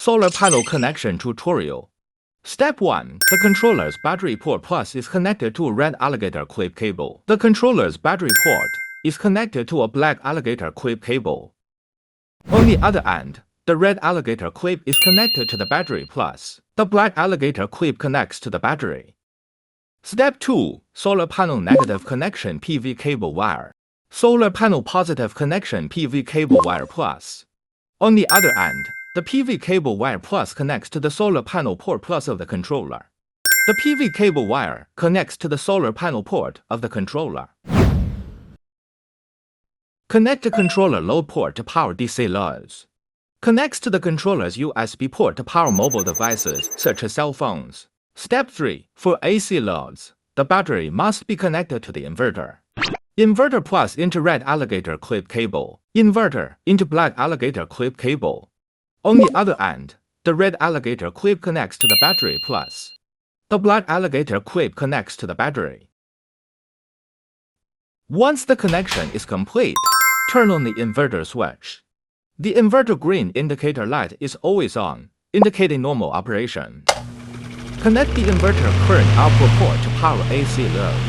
Solar panel connection tutorial. Step 1. The controller's battery port plus is connected to a red alligator clip cable. The controller's battery port is connected to a black alligator clip cable. On the other end, the red alligator clip is connected to the battery plus. The black alligator clip connects to the battery. Step 2. Solar panel negative connection PV cable wire. Solar panel positive connection PV cable wire plus. On the other end, the PV cable wire plus connects to the solar panel port plus of the controller. The PV cable wire connects to the solar panel port of the controller. Connect the controller load port to power DC loads. Connects to the controller's USB port to power mobile devices such as cell phones. Step 3. For AC loads, the battery must be connected to the inverter. Inverter plus into red alligator clip cable. Inverter into black alligator clip cable. On the other end, the red alligator clip connects to the battery plus. The black alligator clip connects to the battery. Once the connection is complete, turn on the inverter switch. The inverter green indicator light is always on, indicating normal operation. Connect the inverter current output port to power AC load.